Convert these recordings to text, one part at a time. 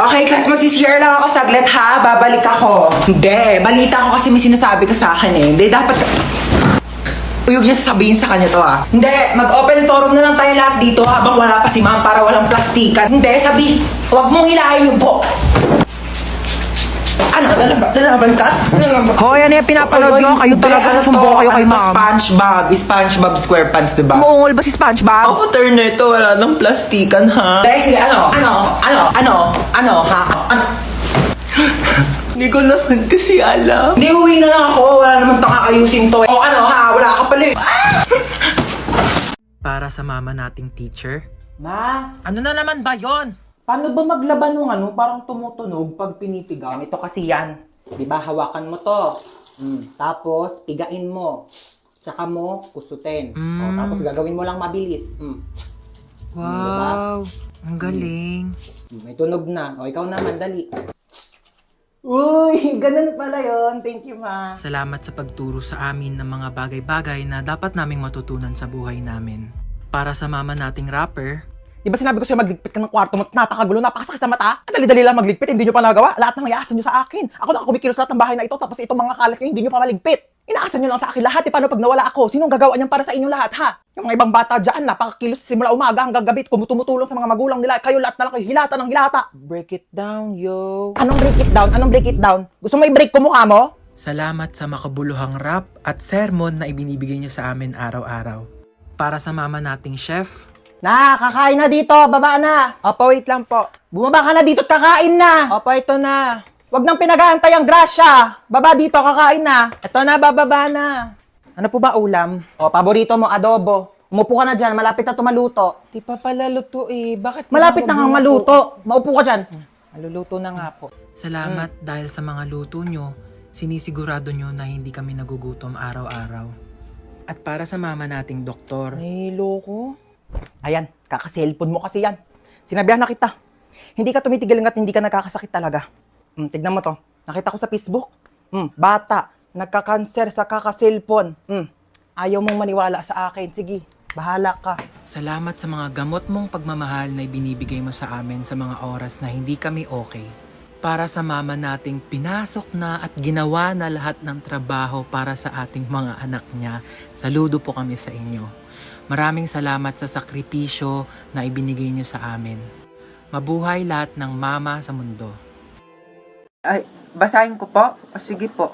Okay, class, magsisiyare lang ako saglit ha. Babalik ako. Hindi, balita ko kasi may sinasabi ka sa akin eh. Hindi, dapat ka... Uyog niya sasabihin sa kanya to ha. Hindi, mag-open forum na lang tayo lahat dito habang wala pa si ma'am para walang plastikan. Hindi, sabi, huwag mong hilahin yung po. Ano? Lalaban ka? Hoy, ano yung pinapanood nyo? Kayo talaga nasumbong kayo kay ma'am. SpongeBob SquarePants, diba? Umuungol ba si SpongeBob? Ako, turn nito, wala nang plastikan ha. Dahil sige, ano, ha? Hindi ko naman kasi alam. Hindi, uwi na lang ako. Wala naman tang aayusin to. O ano ha, wala ka pala eh. Para sa mama nating teacher. Ma, Ano na naman ba yon? paano ba maglaban ng ano? Parang tumutunog pag pinitigan. Ito kasi yan. Di ba, hawakan mo to. Tapos, pigain mo. Tsaka mo, kusutin. O, tapos gagawin mo lang mabilis. Wow, ang galing. May tunog na. O, ikaw naman, dali. Uy, ganun pala yon. Thank you, ma. Salamat sa pagturo sa amin ng mga bagay-bagay na dapat naming matutunan sa buhay namin. Para sa mama nating rapper, Di ba sinabi ko sa'yo magligpit ka ng kwarto mo? Napakagulo, napakasakit sa mata. Ang dali-dali lang magligpit, hindi nyo pa nagawa. Lahat ng iaasan nyo sa akin. Ako na kumikilos lahat ng bahay na ito, tapos itong mga kalat nyo, hindi nyo pa maligpit. Inaasan nyo lang sa akin lahat. Paano pag nawala ako? Sinong gagawa niyan para sa inyo lahat, ha? Yung mga ibang bata dyan, napakakilos simula umaga hanggang gabi, tumutulong sa mga magulang nila. Kayo lahat na lang kayo, hilata ng hilata. break it down, yo. Anong break it down? Anong break it down? Gusto mo i-break ko mukha mo? Salamat sa makabuluhang rap at sermon na ibinibigay nyo sa amin araw-araw. Para sa mama nating chef, Kakain na dito, baba na. Opo, wait lang po. Bumaba ka na dito at kakain na. Opo, ito na. Huwag nang pinag-aantay ang grasya. Baba dito, kakain na. Ito na, bababa na. Ano po ba ulam? O, paborito mo, adobo. Umupo ka na dyan, malapit na tumaluto. Di pa pala luto eh. Bakit Malapit na kang maluto. Maupo ka dyan. Maluluto na nga po. Salamat dahil sa mga luto nyo, sinisigurado nyo na hindi kami nagugutom araw-araw. At para sa mama nating doktor, Nahilo ko. Ayan, kaka-cellphone mo kasi yan. Sinabihan na kita. Hindi ka tumitigil hanggat hindi ka nagkakasakit talaga. Tignan mo to. Nakita ko sa Facebook. Bata, nagka-cancer sa kaka-cellphone. Ayaw mong maniwala sa akin. Sige, bahala ka. salamat sa mga gamot mong pagmamahal na ibinibigay mo sa amin sa mga oras na hindi kami okay. Para sa mama nating pinasok na at ginawa na lahat ng trabaho para sa ating mga anak niya, saludo po kami sa inyo. Maraming salamat sa sakripisyo na ibinigay niyo sa amin. Mabuhay lahat ng mama sa mundo. Ay, basahin ko po? O, sige po.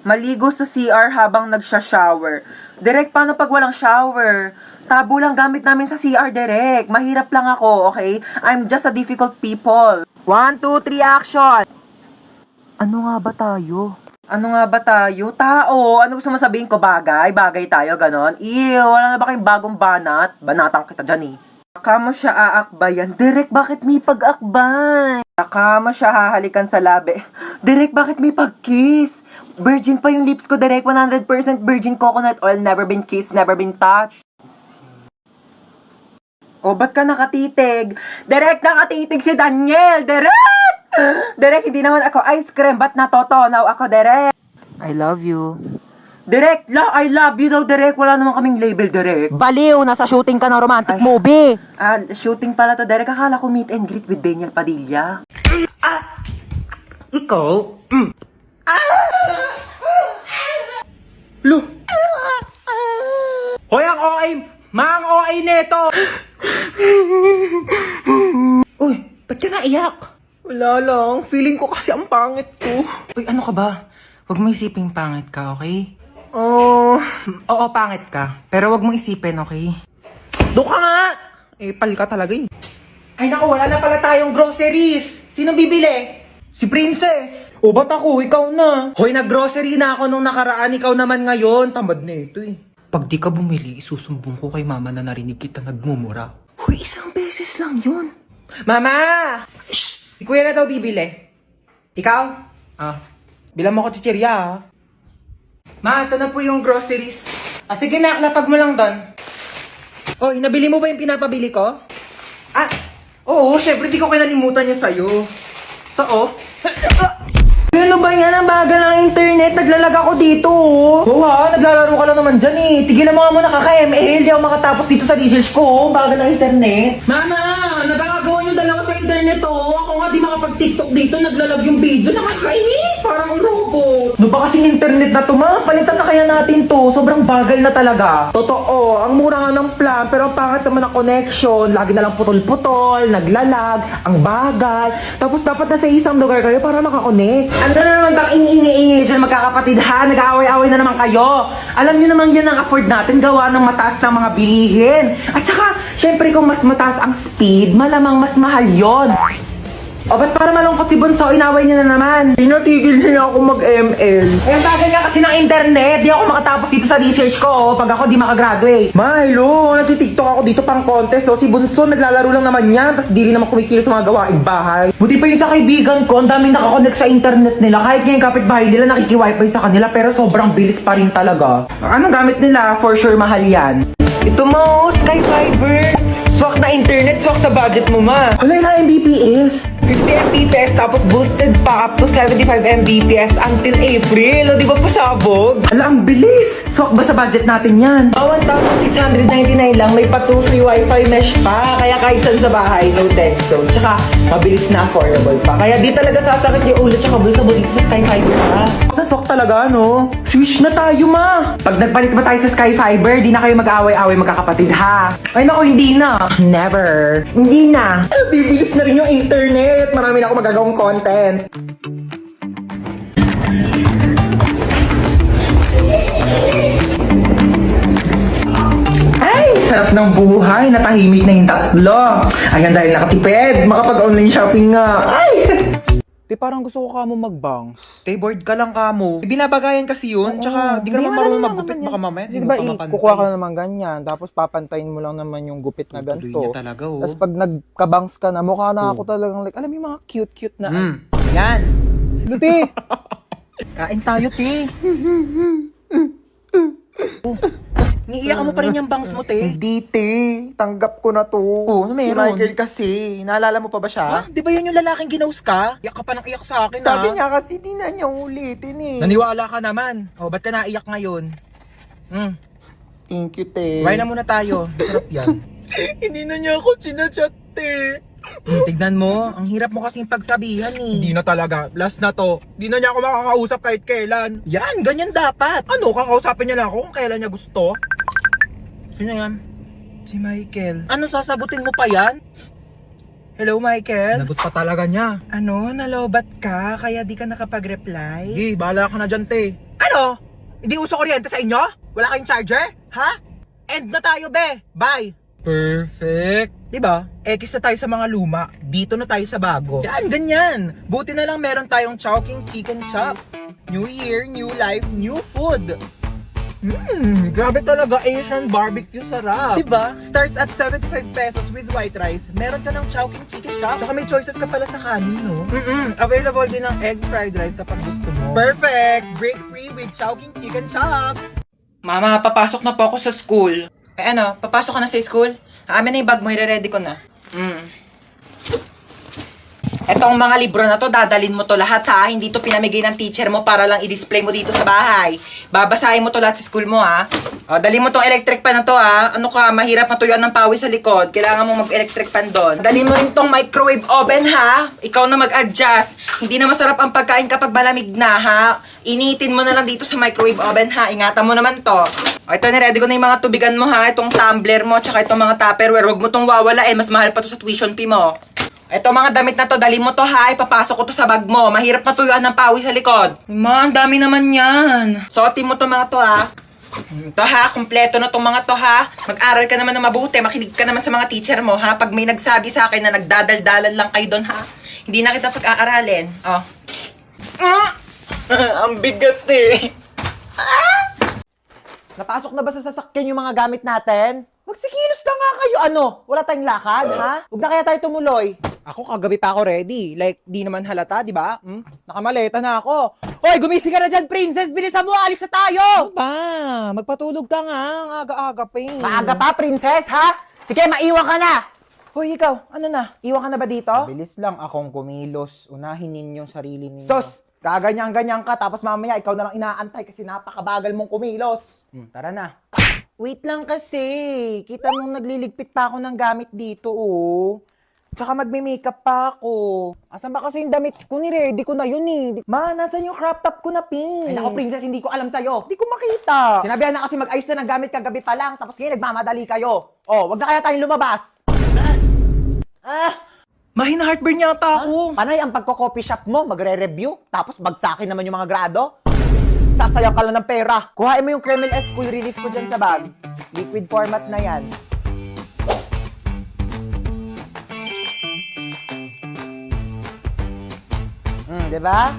Maligo sa CR habang nagsha-shower. Direk, paano pag walang shower? Tabo lang gamit namin sa CR, Direk. Mahirap lang ako, okay? I'm just a difficult people. 1, 2, 3, action! Ano nga ba tayo? Ano nga ba tayo? Tao! Ano gusto mo sabihin ko? Bagay? Bagay tayo, ganon? Ew, wala na ba kayong bagong banat? Banatang kita dyan eh. Saka mo siya aakbayan. Direk, bakit may pag-akbay? Saka mo siya hahalikan sa labi. Direk, bakit may pag-kiss? Virgin pa yung lips ko, Direk. 100% virgin coconut oil. Never been kissed, never been touched. O, ba't ka nakatitig? Direk, nakatitig si Daniel! Direk! Direk, hindi naman ako ice cream. Ba't natotonaw ako, Direk? I love you. Direk, I love you daw, Direk. Wala naman kaming label, Direk. Baliw, nasa shooting ka ng romantic movie. Shooting pala to, Direk. Akala ko meet and greet with Daniel Padilla. Ikaw? Lo! Hoy, ang OA! Mang OA neto! Uy, ba't ka naiyak? Wala lang. Feeling ko kasi ang pangit ko. Uy, ano ka ba? Huwag mo isiping pangit ka, okay? Oh, Oo, pangit ka. Pero huwag mo isipin, okay? Doon ka nga! Pal ka talaga eh. ay naku, wala na pala tayong groceries. Sinong bibili? Si Princess! O ba't ako? Ikaw na. Hoy, nag-grocery na ako nung nakaraan. Ikaw naman ngayon. Tamad na ito eh. Pag di ka bumili, isusumbong ko kay mama na narinig kita nagmumura. Hoy, isang beses lang yun. Mama! Shh! Si kuya na daw bibili. Ikaw? Bilang mo ko chichirya, ha? Ma, ito na po yung groceries. Sige na, lapag mo lang doon. Oh, nabili mo ba yung pinapabili ko? Oo, syempre di ko kinalimutan yung sa'yo. Ito, oh. Ano ba yan? Ang bagal ng internet. Naglalag ako dito, oh. Oo ha, naglalaro ka lang naman dyan eh. Tigilan mo nga muna kaka-ML. Di ako makatapos dito sa research ko, oh. Bagal ng internet. Mama, nagkakagawa yung dalawa sa internet, oh. Ako nga di makapag-TikTok dito, naglalag yung video, nakakainis, parang robot. Ano ba kasing internet na to, ma? Palitan na kaya natin to, sobrang bagal na talaga. Totoo, ang mura nga ng plan, pero ang pangit naman ang connection, lagi na lang putol-putol, naglalag, ang bagal. Tapos dapat nasa isang lugar kayo para makakonect. Ano na naman bang ingay dyan magkakapatid ha? Nag-aaway-aaway na naman kayo. Alam niyo naman yan ang afford natin gawa ng mataas ng mga bilihin. At saka, syempre kung mas mataas ang speed, malamang mas mahal yon. O ba't para malungkot si Bunso, inaway niya na naman. Tinatigil niya ako mag-ML. Eh, ang tagal nga kasi ng internet. Di ako makatapos dito sa research ko, pag ako di makagraduate. Ma, hello, nagtitiktok ako dito pang contest. Si Bunso, naglalaro lang naman yan, tapos di rin naman kumikilos sa mga gawaing bahay. Buti pa yung sa kaibigan ko, ang daming nakakonect sa internet nila. Kahit nga yung kapitbahay nila, nakiki-wifi sa kanila, pero sobrang bilis pa rin talaga. Anong gamit nila? For sure, mahal yan. Ito mo, Sky Fiber. Swak na internet, swak sa budget mo, ma. Alay na Mbps. 50 Mbps, tapos boosted pa up to 75 Mbps until April. O, di ba pasabog? Ala, ang bilis. Swak ba sa budget natin yan? 1,699 lang, may pa 2 free wifi mesh pa. Kaya kahit saan sa bahay, no tech zone. Tsaka, mabilis na affordable pa. Kaya di talaga sasakit yung ulo tsaka bulsa dito sa Sky Fiber, ha? Naswak talaga, no? Switch na tayo, ma. Pag nagpalit ba tayo sa Sky Fiber, di na kayo mag-away-away magkakapatid, ha? Ay, naku, hindi na. Never. Hindi na. Bibilis na rin yung internet. Marami na ako magagawang content. Ay, sarap ng buhay. Natahimik na yung tatlo. Ayan, dahil nakatipid. Makapag-online shopping nga. Ay! Di parang gusto ko ka mo mag-bangs. Stay bored ka lang, kamo. Binabagayan kasi yun. Tsaka, di ka naman marunong maggupit. Baka mamaya, Di ba, kukuha ka na naman ganyan, tapos papantayin mo lang naman yung gupit na Tuloy ganito. niya talaga, oh. Tapos pag nagkabangs ka na, mukha na ako talagang like, alam mo yung mga cute-cute na. Yan. Luti! Kain tayo, ti. Niiyak mo pa rin yung bangs mo, te. Hindi, te. Tanggap ko na to. Oh, ano Si meron? Michael kasi. Naalala mo pa ba siya? Di ba yan yung lalaking ginaus ka? Iyak ka pa ng iyak sa akin, Sabi niya kasi di na niya ulitin eh. Naniwala ka naman. O, ba't ka naiyak ngayon? Thank you, te. Why na muna tayo. Sarap yan. Hindi na niya ako sinachat, te. Tignan mo, ang hirap mo kasing pagsabihan Hindi eh. na talaga. Last na to. Hindi na niya ako makakausap kahit kailan. Yan, ganyan dapat. Ano, kakausapin niya lang ako kung kailan niya gusto? Sino yan? Si Michael. Ano, sasagutin mo pa yan? Hello, Michael? Nagot pa talaga niya. Ano, nalobat ka? Kaya di ka nakapag-reply? Sige, bahala ka na dyan, te. Ano? Hindi uso kuryente sa inyo? Wala kayong charger? Ha? End na tayo, be. Bye. Perfect. Diba? X na tayo sa mga luma. Dito na tayo sa bago. Yan, ganyan. Buti na lang meron tayong Chowking Chicken Chop. New year, new life, new food. Grabe talaga, Asian barbecue sarap. Diba? Starts at 75 pesos with white rice. Meron ka ng Chowking Chicken Chop. Saka may choices ka pala sa kanin, no? Available din ang egg fried rice kapag gusto mo. Perfect! Break free with Chowking Chicken Chop. Mama, papasok na po ako sa school. Eh ano, papasok ka na sa school? Amin na yung bag mo, i-ready ko na. Etong mga libro na to, dadalin mo to lahat ha. Hindi to pinamigay ng teacher mo para lang i-display mo dito sa bahay. Babasahin mo to lahat sa school mo ha. O, dali mo tong electric pan na to ha. Ano ka, mahirap matuyuan ng pawis sa likod. Kailangan mo mag-electric pan doon. Dali mo rin tong microwave oven ha. Ikaw na mag-adjust. Hindi na masarap ang pagkain kapag malamig na ha. Initin mo na lang dito sa microwave oven ha. Ingatan mo naman to. O, ito, niready ko na yung mga tubigan mo ha. Itong tumbler mo, tsaka itong mga tupperware. Huwag mo tong wawalain. Mas mahal pa to sa tuition fee mo. Ito mga damit na to, dali mo to ha, ipapasok ko to sa bag mo. Mahirap matuyuan ng pawis sa likod. Ma, ang dami naman yan. Suotin mo to mga to ha. Ito ha, kumpleto na tong mga to ha. Mag-aral ka naman na mabuti, makinig ka naman sa mga teacher mo ha. Pag may nagsabi sa akin na nagdadaldalan lang kayo doon ha, hindi na kita pag-aaralin. Oh. Ang bigat eh. Napasok na ba sa sasakyan yung mga gamit natin? Magsikilos na nga kayo, ano? Wala tayong lakad, ha? Huwag na kaya tayo tumuloy. Ako kagabi pa ako ready. Like, di naman halata, di ba? Nakamaleta na ako. Hoy, gumising ka na dyan, princess! Bilisan mo, alis na tayo! Ba, magpatulog ka nga, ang aga-aga pa eh. Maaga pa, princess, ha? Sige, maiwan ka na! Hoy, ikaw, ano na? Iwan ka na ba dito? Bilis lang akong kumilos. Unahin ninyong sarili ninyo. Sos, gaganyan-ganyan ka, tapos mamaya ikaw na lang inaantay kasi napakabagal mong kumilos. Tara na. Wait lang kasi. Kita mong nagliligpit pa ako ng gamit dito, oh. Tsaka magme-makeup pa ako. Asan ba kasi yung damit ko? Ni-ready ko na yun eh. Ma, nasan yung crop top ko na pink? Ay naku, princess, hindi ko alam sa'yo. Hindi ko makita. Sinabihan na kasi mag-ayos na ng gamit kagabi pa lang, tapos ngayon nagmamadali kayo. Oh, wag na kaya tayong lumabas. Mahina heartburn yata ako. Panay ang pagko-coffee shop mo, magre-review, tapos bagsakin naman yung mga grado. Sasayang ka lang ng pera. Kuhain mo yung Kreml S Cool Relief ko dyan sa bag. Liquid format na yan. Diba?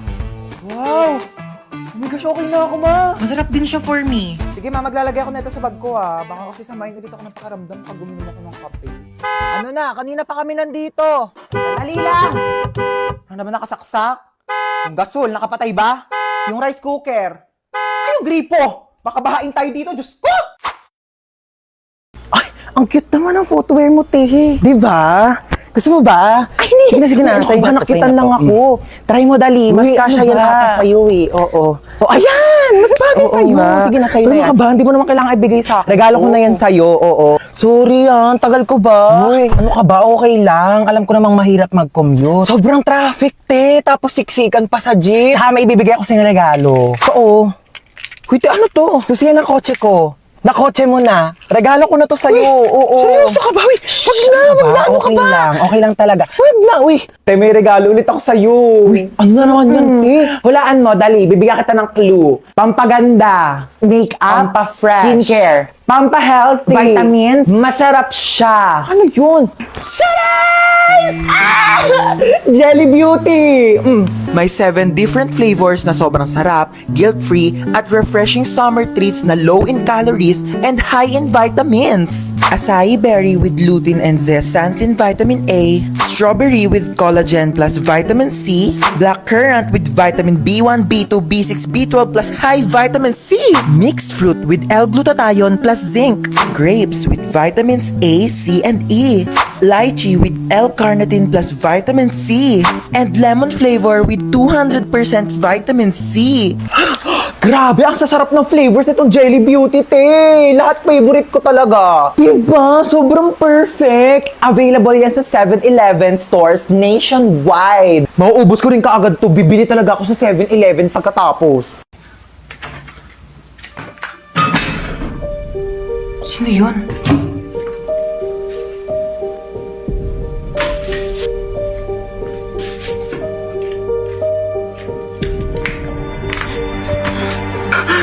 Wow! Oh my gosh, okay na ako, ma. Masarap din siya for me. Sige ma, maglalagay ako na ito sa bag ko ah. Baka kasi samayin ulit ako ng pakaramdam pag uminom ako ng kape. Ano na, kanina pa kami nandito. Dali lang! Ano naman nakasaksak? Yung gasol, nakapatay ba? Yung rice cooker? Ay, yung gripo! Baka bahain tayo dito, Diyos ko! Ay, ang cute naman ang footwear mo, Tehe. Diba? Gusto mo ba? Ay, hindi. Sige na, sa'yo na nakitan lang ako. Try mo dali, mas kasya yan ata sa'yo eh. Oo. Oh, ayan! Mas bagay sa'yo. Sige na, sa'yo na yan. Pero hindi mo naman kailangan ibigay sa akin. Regalo ko na yan sa'yo, oo. Sorry tagal ko ba? Uy, ano ka ba? Okay lang. Alam ko namang mahirap mag-commute. Sobrang traffic, te. Tapos siksikan pa sa jeep. Saka may ibibigay ako sa'yo regalo. Oo. Kuya, ano to? Susiyan ng kotse ko. Nakotse mo na. Regalo ko na to sa'yo. Oo. Seryoso ka ba? Uy, wag na. Ano ka ba? Okay lang talaga. Wag na, uy. Te, may regalo ulit ako sa'yo. Uy, ano na naman yan, te? Hulaan mo, dali. Bibigyan kita ng clue. Pampaganda. Make-up. Pampa-fresh. Skincare. Pampa-healthy. Vitamins. Masarap siya. Ano yun? Jelly Beauty! May 7 different flavors na sobrang sarap, guilt-free, at refreshing summer treats na low in calories and high in vitamins. Acai berry with lutein and zeaxanthin vitamin A, strawberry with collagen plus vitamin C, black currant with vitamin B1, B2, B6, B12 plus high vitamin C, mixed fruit with L-glutathione plus zinc, grapes with vitamins A, C, and E, lychee with L-carnitine plus vitamin C, and lemon flavor with 200% vitamin C. Grabe, ang sasarap ng flavors nitong Jelly Beauty, te. Lahat favorite ko talaga. Diba? Sobrang perfect. Available yan sa 7-Eleven stores nationwide. Mauubos ko rin kaagad to. Bibili talaga ako sa 7-Eleven pagkatapos. Sino yun?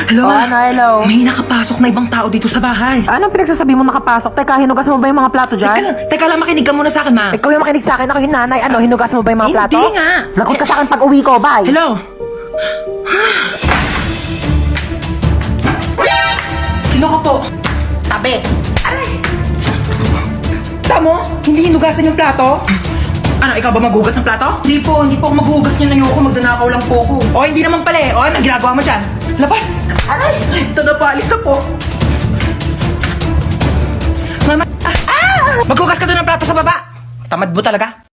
Hello, ma. Hello. May nakapasok na ibang tao dito sa bahay. Anong pinagsasabi mo nakapasok? Teka, hinugas mo ba yung mga plato dyan? Teka lang, makinig ka muna sa akin, ma. Ikaw yung makinig sa akin, ako yung nanay. Ano, hinugas mo ba yung mga plato? Hindi nga. Lagot ka sa akin pag uwi ko, bye. Hello? Sino ka po? Tabi. Tamo? Hindi hinugasan yung plato? Ano, ikaw ba maghugas ng plato? Hindi po ako maghugas niyan. Ayoko, magdanakaw lang po ako. O, hindi naman pala eh. O, anong ginagawa mo dyan? Labas! Aray! Ito na po, alis na po. Mama! Maghugas ka doon ng plato sa baba! Tamad mo talaga.